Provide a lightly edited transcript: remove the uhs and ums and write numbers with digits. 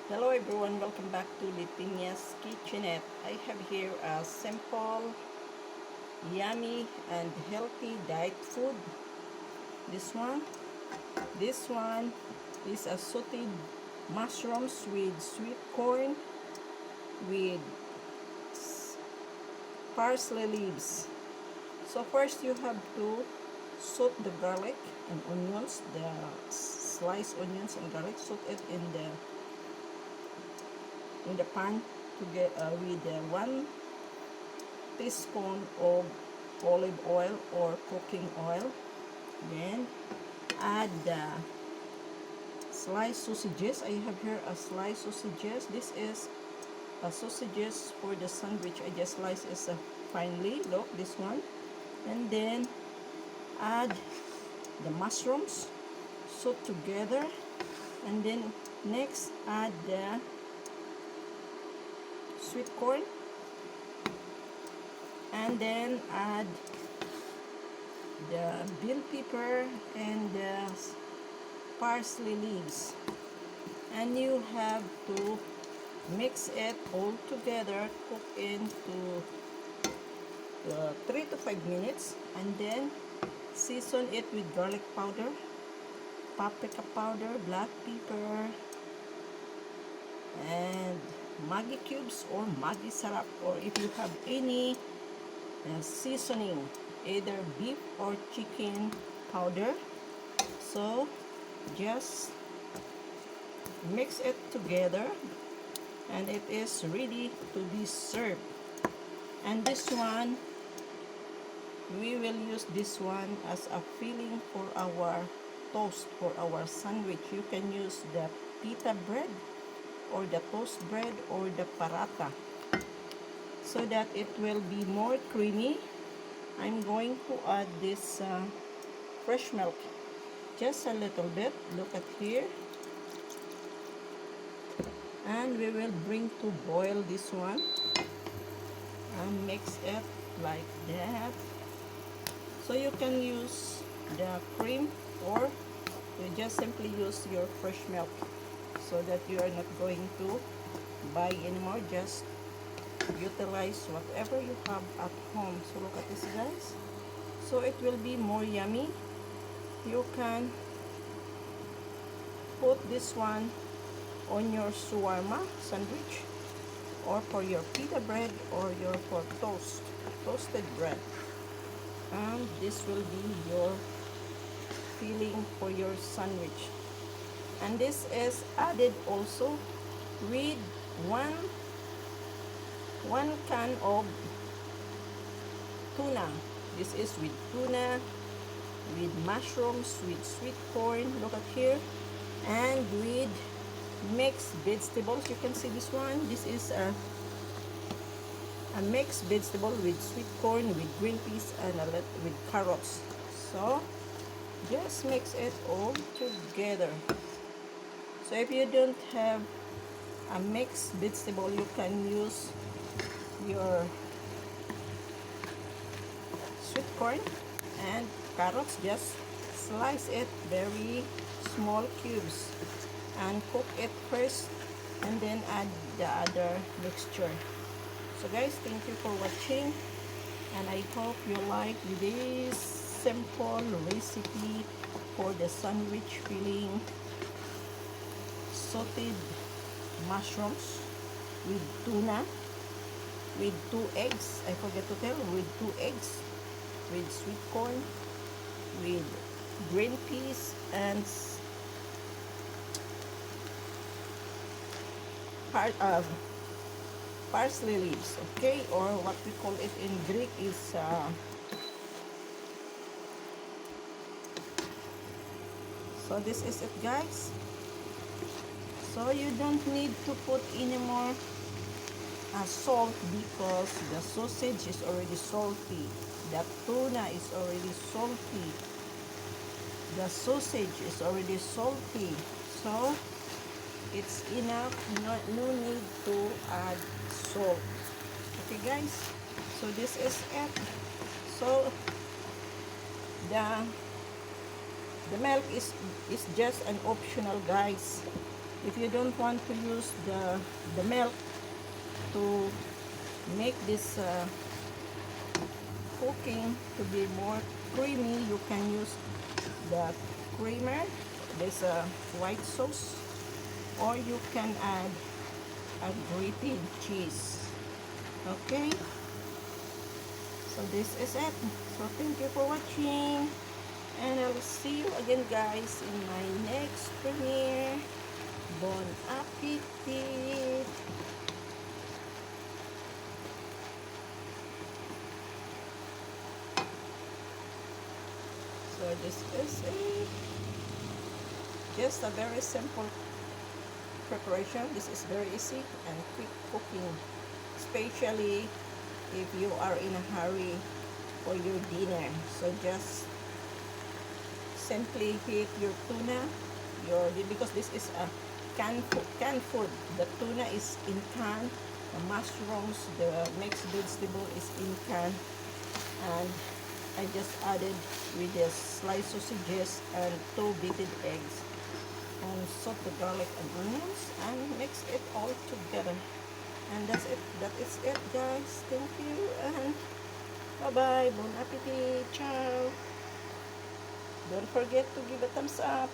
Hello everyone, welcome back to Leytenia's's Kitchenette. I have here a simple, yummy, and healthy diet food. This one, this one is a sauteed mushrooms with sweet corn with parsley leaves. So first you have to saute the garlic and onions, the sliced onions and garlic, saute it in the pan to get with 1 teaspoon of olive oil or cooking oil. Then add the sliced sausages. I have here a sliced sausages. This is a sausages for the sandwich. I just slice it finely. Look, this one. And then add the mushrooms, saute together. And then next add the sweet corn, and then add the bell pepper and the parsley leaves, and you have to mix it all together, cook into 3 to 5 minutes, and then season it with garlic powder, paprika powder, black pepper, and Maggi cubes or Maggi syrup, or if you have any seasoning, either beef or chicken powder. So just mix it together and it is ready to be served. And this one, we will use this one as a filling for our toast, for our sandwich. You can use the pita bread or the toast bread or the paratha, so that it will be more creamy. I'm going to add this fresh milk, just a little bit. Look at here, and we will bring to boil this one and mix it like that. So you can use the cream, or you just simply use your fresh milk, so that you are not going to buy anymore. Just utilize whatever you have at home. So look at this, guys. So it will be more yummy. You can put this one on your shawarma sandwich, or for your pita bread, or your for toasted bread, and this will be your filling for your sandwich. And this is added also with one can of tuna. This is with tuna, with mushrooms, with sweet corn. Look at here, and with mixed vegetables. You can see this one. This is a mixed vegetable with sweet corn, with green peas, and with carrots. So just mix it all together. So if you don't have a mixed vegetable, you can use your sweet corn and carrots. Just slice it very small cubes and cook it first, and then add the other mixture. So guys, thank you for watching, and I hope you like this simple recipe for the sandwich filling sauteed mushrooms with tuna, with 2 eggs. I forget to tell, with 2 eggs, with sweet corn, with green peas, and parsley leaves, okay, or what we call it in Greek is so this is it, guys. So you don't need to put any more salt, because the sausage is already salty, the tuna is already salty, the sausage is already salty. So it's enough, no need to add salt. Okay, guys, so this is it. So the milk is just an optional, guys. If you don't want to use the milk to make this cooking to be more creamy, you can use the creamer, this white sauce, or you can add a grated cheese. Okay, so this is it. So thank you for watching, and I'll see you again, guys, in my next premiere. Bon appetit! So this is just a very simple preparation. This is very easy and quick cooking, especially if you are in a hurry for your dinner. So just simply heat your tuna, because this is a canned food. The tuna is in can, the mushrooms, the mixed vegetable is in can, and I just added with the sliced sausages and 2 beaten eggs, and salt the garlic and onions, and mix it all together. And that's it. That is it, guys. Thank you, and bye-bye. Bon appetit. Ciao. Don't forget to give a thumbs up.